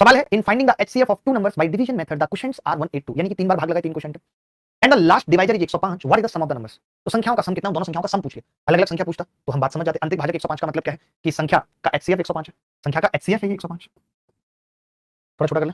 सवाल है in finding the HCF of two numbers by division method the questions are 182 यानी कि 3 बार भाग लगाए 3 क्वेश्चन थे and the last divisor is 105 what is the sum of the numbers. तो संख्याओं का सम कितना, दोनों संख्याओं का सम पूछिए, अलग-अलग संख्या पूछता तो हम बात समझ जाते। अंतिम भाजक 105 का मतलब क्या है कि संख्या का एचसीएफ 105 है, संख्या का एचसीएफ है 105। थोड़ा छोटा कर ले,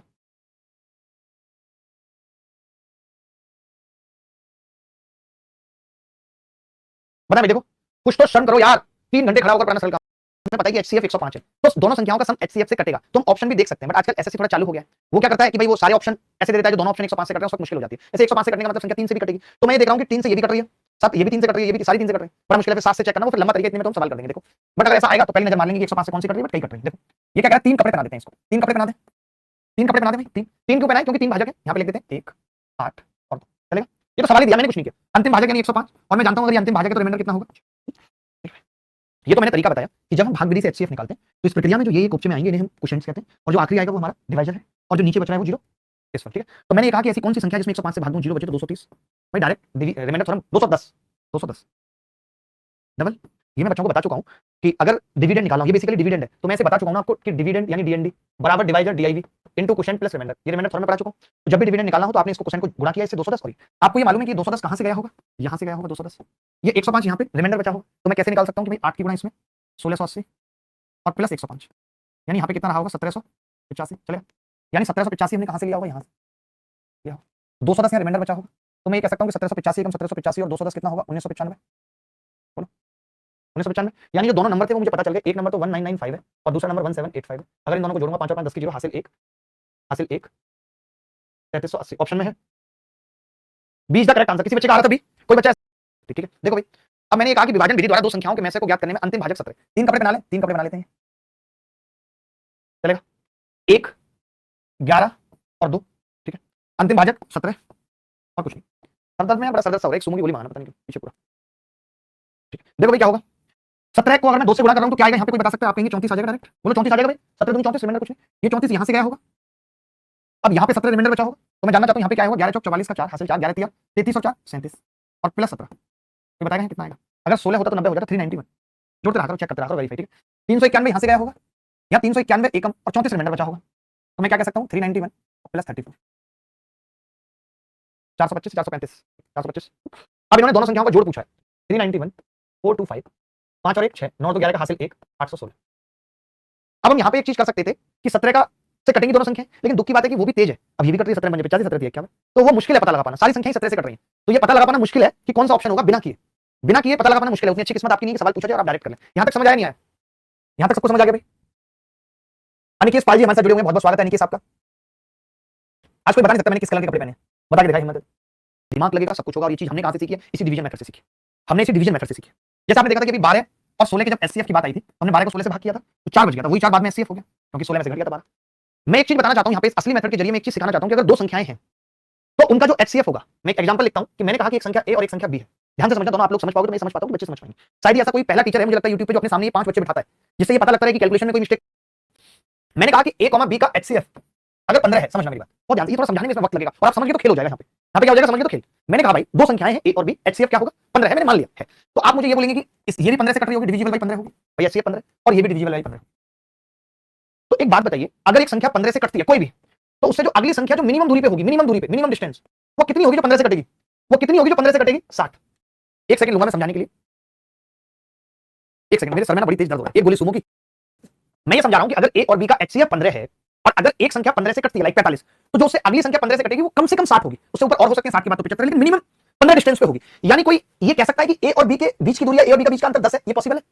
बता भाई। देखो कुछ तो शर्म करो यार, 3 घंटे खड़ा होकर पढ़ना सरल काम। तुम्हें पता है कि एचसीएफ 105 है तो दोनों संख्याओं का सम एचसीएफ से कटेगा। तुम ऑप्शन भी देख सकते हैं, बट आजकल एसएससी थोड़ा चालू हो गया है। वो क्या करता है कि भाई वो सारे ऑप्शन ऐसे दे देता है जो दोनों ऑप्शन 105 से कट रहे हैं, उस वक्त मुश्किल हो जाती है। ऐसे 105 से कटने का मतलब संख्या 3 से भी कटेगी। तो मैं ये देख रहा हूं कि 3 से ये भी कट रही है, 7 ये भी 3 से कट रही है, ये भी सारी 3 से कट रही है। बड़ा मुश्किल है, फिर 7 से चेक करना, वो फिर लंबा तरीके इतने में तो हम सवाल कर देंगे। देखो बट अगर ऐसा आएगा तो पहले नजर मार लेंगे कि 105 से कौन सी कट रही है, बट कई कट रही है। देखो ये क्या कह रहा है, 3 कपड़े बना देते हैं इसको, 3 कपड़े बना दे, 3 कपड़े बना दे भाई। 3 3 क्यों बनाए, क्योंकि 3 भाजक है, यहां पे लिख देते हैं 1 8 और 2 चलेगा। ये तो सवाल ही दिया, मैंने कुछ नहीं किया। अंतिम भाजक यानी 105 और मैं जानता हूं अगर ये अंतिम भाजक है तो रिमाइंडर कितना होगा। ये तो मैंने तरीका बताया कि जब हम भाग विधि से एचसीएफ निकालते हैं तो इस प्रक्रिया में जो ये उपचे में आएंगे इन्हें हम क्वोशेंट्स कहते हैं, और जो आखिरी आएगा वो हमारा डिवाइजर है, और जो नीचे बच रहा है वो जीरो। इस पर ठीक है। तो मैंने ये कहा कि ऐसी कौन सी संख्या जिसमें 105 से भाग दूं जीरो बचे तो 230, भाई डायरेक्ट रिमाइंडर थ्योरम 210 210 डबल। ये मैं बच्चों को बता चुका हूं कि अगर डिविडेंड निकालना हो, ये बेसिकली डिविडेंड है, तो मैं इसे बता चुका हूं ना आपको कि डिविडेंड यानी डीएनडी बराबर divisor DIV into quotient plus remainder. ये रिमाइंडर थ्योरम में पढ़ा चुका हूं। तो जब भी डिविडेंड निकालना हो तो आपने इसको क्वोशेंट को गुणा किया इससे 210 करी। आपको ये मालूम है कि 210 कहां से गया होगा, यहां से गया होगा 210। ये 105 यहां पे रिमाइंडर बचा होगा, तो मैं कैसे निकाल सकता हूं कि भाई 8 की गुणा इसमें 1680 और प्लस 105 यानी यहाँ पे कितना रहा होगा 1785 चलेगा। यानी 1785 हमने कहां से लिया होगा, यहाँ से लिया। 210 यहाँ रिमाइंडर बचा होगा, तो मैं ये कह सकता हूँ कि 1785 कम 1785 और 210 कितना होगा 1995। बोलो 1995। यानी जो दोनों नंबर थे वो मुझे पता चल गए, एक नंबर तो 1995 है और दूसरा नंबर 1785 है। अगर इन दोनों को जोड़ूंगा 5 और 5 10 की जीरो हासिल 1 3380 ऑप्शन में है। B is the correct answer. किसी बच्चे का आ रहा था बी, कोई बच्चा ठीक है। देखो भाई अब मैंने ये कहा कि विभाजन विधि द्वारा दो संख्याओं के में से को ज्ञात करने में अंतिम भाजक 17। 3 कपड़े बना ले, 3 कपड़े बना लेते हैं चलेगा, 1 11 और 2 ठीक है। अंतिम भाजक 17 और कुछ नहीं। सरदर्द में बड़ा सरदर्द सा हो रहा है, एक सुमो की गोली मारना पता नहीं पीछे पूरा ठीक है। देखो भाई क्या होगा, 17 को अगर मैं 2 से गुणा कर रहा हूं तो क्या आएगा, यहाँ पे कोई बता सकता है, आप कहेंगे 34 आ जाएगा डायरेक्ट। बोलो 34 आ जाएगा भाई, 17 दूनी 34 रिमाइंडर कुछ नहीं, ये 34 यहाँ से गया होगा। अब यहाँ पे 17 रिमाइंडर बचा होगा, तो मैं जानना चाहता हूँ यहाँ पे क्या होगा, 11 चौक 44 का 4 हासिल 4 11 तिया 33 और 4 37 और प्लस 17 ये बताएगा कितना आएगा। अगर 16 होता तो 90 हो जाता, 391 जोड़ते रहा करो, चेक करते रहा करो, वेरीफाई ठीक है। 391 यहाँ से गया होगा, यहाँ 391 एकम और 34 रिमाइंडर बचा होगा, तो मैं क्या कह सकता हूँ 391 प्लस 34 425 435 425। अब इन्होंने दोनों संख्याओं का जोड़ पूछा है, 391 425 5 और 1 6 9 तो 11 का हासिल 1 816। अब हम यहाँ पे एक चीज कर सकते थे कि 17 का से कटेंगी दोनों संख्याएं, लेकिन दुख की बात है कि वो भी तेज है। अब ये भी कट रही है 17 50 17 थी क्या, तो वो मुश्किल है पता लगा पाना, सारी संख्याएं 17 से कट रही हैं, तो ये पता लगा पाना मुश्किल है कि कौन सा ऑप्शन होगा बिना किए पता लगा पाना मुश्किल है। उतनी अच्छी किस्मत आपकी नहीं कि सवाल पूछा जाए और आप डायरेक्ट कर लें। यहाँ तक समझ आया नहीं आया, यहाँ तक सबको समझ आ गया भाई। अनिकेत पाल जी हमारे साथ जुड़े हुए हैं, बहुत बहुत स्वागत है अनिकेत आपका। आज कोई बता नहीं सकता मैंने किस कलर के कपड़े पहने, बता के दिखाई हिम्मत, दिमाग लगेगा सब कुछ होगा। और ये चीज हमने कहां से सीखी है, इसी डिवीजन मेथड से सीखी। हमने इसी डिवीजन मेथड से सीखी। जैसे आपने देखा था कि 12 और 16 के जब एचसीएफ की बात आई थी, हमने 12 को 16 से भाग किया था तो 4 बच गया था, वही 4 बाद में एचसीएफ हो गया क्योंकि 16 में से घट गया था 12। मैं एक चीज बताना चाहता हूं यहाँ पे, इस असली मेथड के जरिए मैं एक चीज सिखाना चाहता हूं कि अगर दो संख्याएं हैं तो उनका जो एचसीएफ होगा, मैं एक एग्जांपल लिखता हूं कि मैंने कहा कि एक संख्या ए और एक संख्या बी है। ध्यान से समझना, दोनों आप लोग समझ पाओगे तो मैं समझ पाता हूं, बच्चे समझ पाएंगे। शायद ऐसा कोई पहला टीचर है मुझे लगता है यूट्यूब पे जो अपने सामने 5 बच्चे बिठाता है, जिससे ये पता लगता है कि कैलकुलेशन में कोई मिस्टेक। मैंने कहा कि ए कॉमा बी का एचसीएफ अगर 15 है, समझना मेरी बात बहुत ध्यान से, ये थोड़ा समझाने में इसमें वक्त लगेगा और आप समझ गए तो खेल हो जाएगा। यहाँ पे क्या हो जाएगा, समझ गए तो खेल। मैंने कहा भाई दो संख्याएं हैं ए और बी, एचसीएफ क्या होगा 15 है, मैंने मान लिया है। तो आप मुझे ये बोलेंगे कि ये भी 15 से कट रही होगी, डिविजिबल बाई 15 होगी भाई, एचसीएफ 15 और ये भी डिविजिबल बाई 15। तो एक बात बताइए, अगर एक संख्या 15 से कटती है कोई भी, तो उससे जो अगली संख्या जो मिनिमम दूरी पे होगी, मिनिमम डिस्टेंस, वो कितनी होगी जो 15 से कटेगी, वो कितनी होगी जो 15 से कटेगी 60। एक सेकंड लूंगा मैं समझाने के लिए, एक सेकंड, मेरे सर में ना बड़ी तेज दर्द हो रहा है, एक गोली सुमो की। मैं ये समझा रहा हूं कि अगर ए और बी का एचसीएफ 15 है और अगर एक संख्या 15 से कटती है लाइक 45, तो जो उससे अगली संख्या 15 से कटेगी वो कम से कम 60 होगी, उससे ऊपर और हो सकते हैं 60 की बात तो 75, लेकिन मिनिमम 15 डिस्टेंस पे होगी। यानी कोई ये कह सकता है कि ए और बी के बीच की दूरी, ए और बी का बीच का अंतर 10 है, ये पॉसिबल है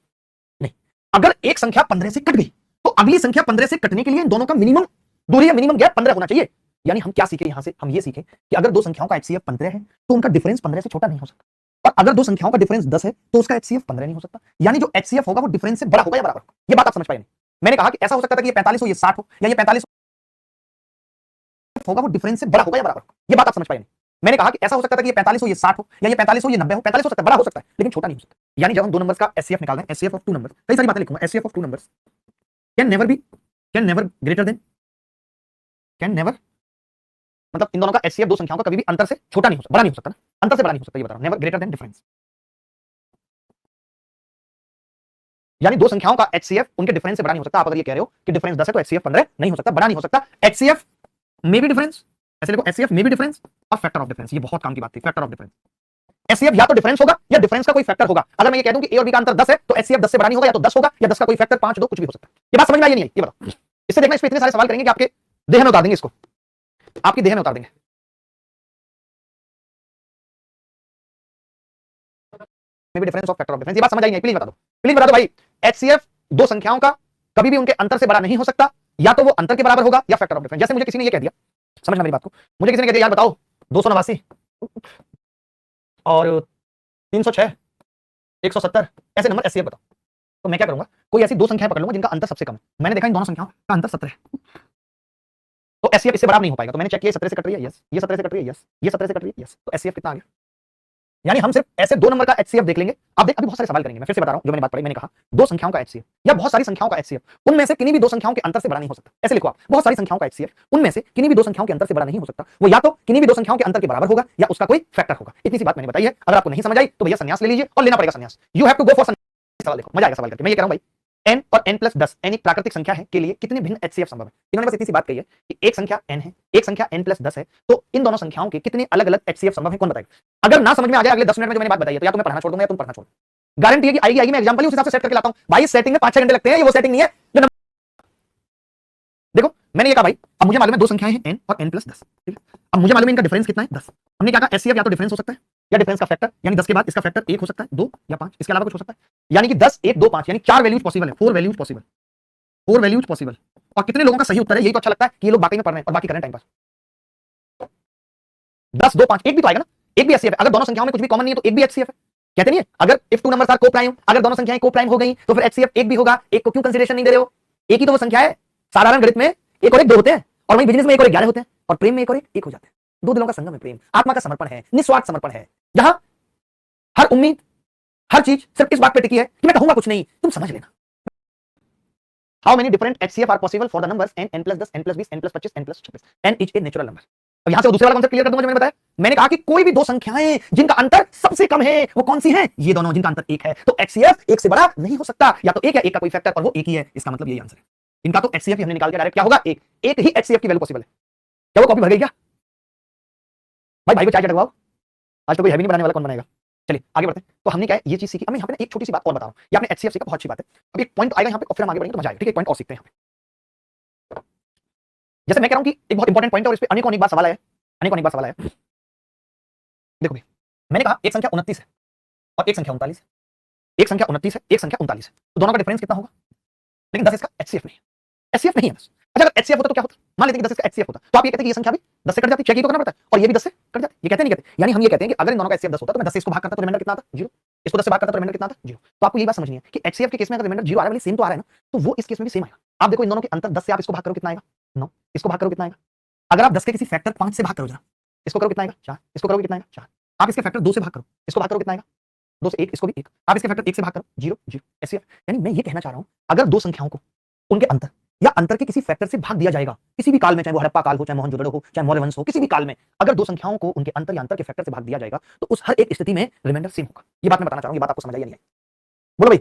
नहीं। अगर एक संख्या 15 से कट गई तो अगली संख्या 15 से कटने के लिए इन दोनों का मिनिमम दूरी या मिनिमम गैप 15 होना चाहिए। यानी हम क्या सीखे यहां से, हम ये सीखे कि अगर दो संख्याओं का एचसीएफ 15 है तो उनका डिफरेंस 15 से छोटा नहीं हो सकता, और अगर दो संख्याओं का डिफरेंस 10 है तो उसका एचसीएफ 15 नहीं हो सकता। यानी जो एचसीएफ होगा वो डिफरेंस से बड़ा होगा या बराबर। ये बात आप समझ पाए नहीं। मैंने कहा कि ऐसा हो सकता था कि ये 45 हो ये 60 हो, या ये 45 होगा वो डिफरेंस से बड़ा होगा या बराबर। ये बात आप समझ पाए नहीं। मैंने कहा कि ऐसा हो सकता था कि ये 45 हो ये 60 हो, या ये 45 हो ये 90 हो, 45 हो सकता है, बड़ा हो सकता है लेकिन छोटा नहीं हो सकता। यानी जब हम दो नंबर्स का एचसीएफ निकाल रहे हैं, एचसीएफ ऑफ टू नंबर्स, कई सारी बातें लिखूंगा, HCF of two numbers can never greater than, can never मतलब इन दोनों का एचसीएफ दो संख्याओं का कभी भी अंतर से छोटा नहीं हो सकता, बड़ा नहीं हो सकता ना, अंतर से बड़ा नहीं हो सकता, ये बता रहा हूं, नेवर ग्रेटर देन डिफरेंस। यानी दो संख्याओं का HCF उनके डिफरेंस से बड़ा नहीं हो सकता। आप अगर ये कह रहे हो कि डिफरेंस 10 है तो HCF 15 नहीं हो सकता, बड़ा नहीं हो सकता। HCF मे बी डिफरेंस, ऐसे लिखो HCF मे बी डिफरेंस और फैक्टर ऑफ डिफरेंस। ये बहुत काम की बात थी, फैक्टर ऑफ डिफरेंस। HCF या तो डिफरेंस होगा या डिफरेंस का कोई फैक्टर होगा। अगर मैं ये कह दूं कि A और B का अंतर 10 है तो HCF 10 से बड़ा नहीं होगा, या तो 10 होगा या 10 का कोई फैक्टर 5 2 कुछ भी हो सकता है। ये बात समझ में आई नहीं आई? ये बताओ। इससे देखना, इस पे इतने सारे सवाल करेंगे कि आपके देह में उतार देंगे, इसको आपकी देह में उतार देंगे। May be difference of factor of difference. ये बात समझ आई नहीं? प्लीज बता दो, प्लीज बता दो भाई। HCF दो संख्याओं का कभी भी उनके अंतर से बड़ा नहीं हो सकता, या तो वो अंतर के बराबर होगा या फैक्टर ऑफ डिफरेंस। जैसे मुझे किसी ने ये कह दिया, समझना मेरी बात को, मुझे किसी ने कह दिया यार बताओ 289 और 306 170 ऐसे नंबर HCF बताओ, तो मैं क्या करूंगा, कोई ऐसी दो संख्याएं पकड़ लूंगा जिनका अंतर सबसे कम है। मैंने देखा इन दोनों संख्याओं का अंतर 17 है, तो HCF इससे बराबर नहीं हो पाएगा। तो मैंने चेक किया 17 से कट रही है, यस। ये 17 से कट रही है, यस। ये 17 से कट रही है, यस। तो HCF कितना आ गया? यानी हम सिर्फ ऐसे दो नंबर का HCF देख लेंगे। आप देख, अभी बहुत सारे सवाल करेंगे, मैं फिर से बता रहा हूं जो मैंने बात पढ़ी। मैंने कहा दो संख्याओं का HCF या बहुत सारी संख्याओं का HCF, उनमें से किन्हीं भी दो संख्याओं के अंतर से बड़ा नहीं हो सकता। ऐसे लिखो आप, बहुत सारी संख्याओं का HCF, उनमें से किन्हीं भी दो संख्याओं के अंतर से बड़ा नहीं हो सकता। वो या तो किन्हीं भी दो संख्याओं के अंतर के बराबर होगा या उसका कोई फैक्टर होगा। इतनी सी बात मैंने बताई है। अगर आपको नहीं समझ आई तो भैया संन्यास ले लीजिए, और लेना पड़ेगा संन्यास। You have to go for sannyas. सवाल देखो, मजा आएगा सवाल करके। मैं ये कह रहा हूं भाई, n और n + 10 n एक प्राकृतिक संख्या है के लिए कितने भिन्न HCF संभव है? इन्होंने बस इतनी सी बात कही है कि एक संख्या n है, एक संख्या n + 10 है, तो इन दोनों संख्याओं के कितने अलग-अलग HCF संभव है? कौन बताएगा? अगर ना समझ में आ जाए अगले 10 मिनट में जो मैंने बात बताई है, तो या तो मैं पढ़ाना छोड़ दूंगा या तुम पढ़ना छोड़ दो। गारंटी है कि आएगी। मैं एग्जांपल ही उस हिसाब से सेट करके लाता हूं भाई। सेटिंग में 5-6 घंटे लगते हैं, ये वो सेटिंग नहीं है जो देखो। मैंने ये कहा भाई, अब मुझे मालूम है दो संख्याएं हैं n और n + 10, ठीक है। अब मुझे मालूम है इनका डिफरेंस कितना है, 10। हमने क्या कहा, HCF या तो डिफरेंस हो सकता है या डिफरेंस का फैक्टर, यानी 10 के बाद इसका फैक्टर 1 हो सकता है, 2 या 5, इसके अलावा कुछ हो सकता है। यानी कि 10 1 2 5 यानी 4 वैल्यूज पॉसिबल है, 4 वैल्यूज पॉसिबल, 4 वैल्यूज पॉसिबल। और कितने लोगों का सही उत्तर है? यही तो अच्छा लगता है कि ये लोग वाकई में पढ़ रहे हैं और बाकी कर रहे हैं टाइम पास। 10 2 5 एक भी तो आएगा ना, एक भी HCF है। अगर दोनों संख्याओं में कुछ भी कॉमन नहीं है तो एक भी HCF है। कहते नहीं है, अगर if two numbers are coprime, अगर दोनों संख्याएं को-प्राइम हो गई तो फिर HCF एक भी होगा। एक को क्यों कंसीडरेशन नहीं दे रहे हो? एक ही तो वो संख्या है। साधारण गणित में एक और एक 2 होते हैं, और वहीं बिजनेस में एक और एक 11 होते हैं, और प्रेम में एक और एक हो जाते हैं। दो दिलों का संगम है प्रेम, आत्मा का समर्पण है, निस्वार्थ समर्पण है, जहां हर उम्मीद, हर चीज सिर्फ इस बात पे टिकी है कि मैं कहूंगा कुछ नहीं, तुम समझ लेना। How many different HCF are possible for the numbers n, n + 10, n + 20, n + 25, n + 26? n is a natural number. अब यहां से वो दूसरे वाला कॉन्सेप्ट क्लियर कर दूंगा जो मैंने बताया। मैंने कहा कि कोई भी दो संख्याएं जिनका अंतर सबसे कम है, वो कौन सी हैं? ये दोनों जिनका अंतर 1 है। तो HCF 1 से बड़ा नहीं हो सकता, या तो 1 या 1 का कोई फैक्टर, और वो 1 ही है। इसका मतलब यही आंसर है इनका। तो HCF हमने निकाल के डायरेक्ट क्या होगा, 1 एक ही HCF की वैल्यू पॉसिबल है। क्या वो कॉपी भर गई क्या भाई? को चाय चटवाओ, आज तो कोई हैवी नहीं बनाने वाला, कौन बनाएगा? चलिए आगे बढ़ते हैं। तो हमने क्या है ये चीज सीखी। अब मैं यहाँ पे एक छोटी सी बात और बता रहा हूँ, ये आपने HCF सीखा, बहुत अच्छी बात है। अब एक पॉइंट आएगा यहाँ पे और फिर हम आगे बढ़ेंगे तो मजा आएगा, ठीक है? एक पॉइंट और सीखते हैं यहाँ पे। जैसे मैं कह रहा हूँ कि एक बहुत इंपॉर्टेंट पॉइंट है और इस पे अनेकों बार सवाल आया, अनेकों बार सवाल आया। देखो भाई, मैंने कहा एक संख्या 29 है और एक संख्या 39 है। एक संख्या 29 है, एक संख्या 39 है, तो दोनों का डिफरेंस कितना होगा? लेकिन 10 इसका HCF नहीं है, HCF नहीं है 10। अच्छा अगर HCF होता तो क्या होता? मान लेते हैं कि 10 इसका HCF होता, तो आप ये कहते हैं कि ये संख्या भी 10 से कट जाती, चेक ही तो करना पड़ता है, और ये भी 10 से कट जाती। ये कहते नहीं कहते? यानी हम ये कहते हैं कि अगर इन दोनों का HCF 10 होता तो मैं 10 से इसको भाग करता तो रिमाइंडर कितना आता? 0। इसको 10 से भाग करता तो रिमाइंडर कितना आता? 0। तो आपको ये बात समझनी है कि HCF के केस में अगर रिमाइंडर 0 आ रहा है, सेम तो आ रहा है ना, तो वो इस केस में भी सेम आएगा। आप देखो इन दोनों के अंतर 10 से आप इसको भाग करो कितना आएगा? 9। इसको भाग करो कितना आएगा? अगर आप 10 के किसी फैक्टर 5 से भाग करो जरा, इसको करो कितना आएगा? 4। इसको करोगे कितना आएगा? 4। आप इसके फैक्टर 2 से भाग करो, इसको भाग करो कितना आएगा? 2 से 1, इसको भी 1। आप इसके फैक्टर 1 से भाग करो, 0 0 HCF। यानी मैं ये कहना चाह रहा हूं, अगर दो संख्याओं को उनके अंतर या अंतर के किसी फैक्टर से भाग दिया जाएगा, किसी भी काल में, चाहे वो हड़प्पा काल हो, चाहे मोहनजोदड़ो हो, चाहे मौर्य वंश हो, किसी भी काल में अगर दो संख्याओं को उनके अंतर या अंतर के फैक्टर से भाग दिया जाएगा तो उस हर एक स्थिति में रिमाइंडर सेम होगा। ये बात मैं बताना चाह रहा हूं, ये बात आपको समझ आई या नहीं आई? बोलो भाई,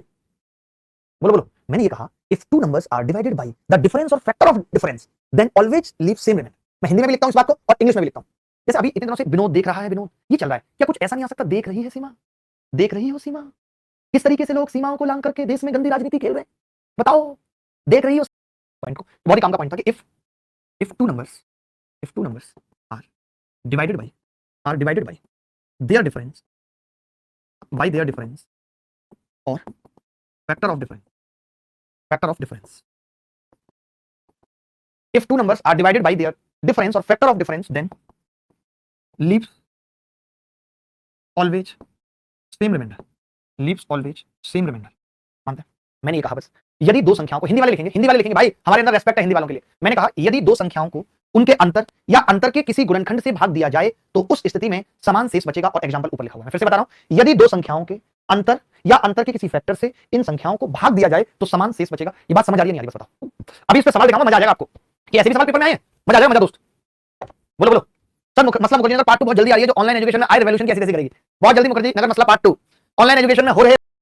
बोलो बोलो। मैंने ये कहा if two numbers are divided by the difference और factor of difference then always leave same remainder. मैं हिंदी में भी लिखता हूं इस बात को और इंग्लिश में भी लिखता हूं। जैसे अभी इतने दिनों से विनोद देख रहा है, विनोद ये चल रहा है, क्या कुछ ऐसा नहीं आ सकता? देख रही है सीमा, देख रही हो सीमा, किस तरीके से लोग सीमाओं को लांग करके देश में गंदी राजनीति खेल रहे हैं, बताओ, देख रही हो? पॉइंट को बहुत ही काम का पॉइंट था कि if two numbers are divided by their difference और factor of difference, if two numbers are divided by their difference or factor of difference then leaves always same remainder, मानते हैं? मैंने ये कहा बस, यदि दो संख्याओं को, हिंदी वाले लिखेंगे भाई, हमारे अंदर रेस्पेक्ट है हिंदी वालों के लिए। मैंने कहा यदि दो संख्याओं को उनके अंतर या अंतर के किसी गुणनखंड से भाग दिया जाए तो उस स्थिति में समान शेष बचेगा, और एग्जांपल ऊपर लिखा हुआ है। फिर से बता रहा हूं, यदि दो संख्याओं के अंतर या अंतर के किसी फैक्टर से इन संख्याओं को भाग दिया जाए तो समान शेष बचेगा। ये बात समझ आ रही है नहीं आ रही? बस बताओ। अभी इस पे सवाल दिखाऊंगा, मजा आ जाएगा आपको कि ऐसे भी सवाल पेपर में आए हैं, मजा आ जाएगा, मजा दोस्त। बोलो बोलो सर। मसला मुखर्जी नगर पार्ट 2 बहुत जल्दी आ रही है, जो ऑनलाइन एजुकेशन में आई रिवॉल्यूशन कैसे करेगी, बहुत जल्दी मुखर्जी नगर मसला पार्ट 2 ऑनलाइन एजुकेशन में हो रहे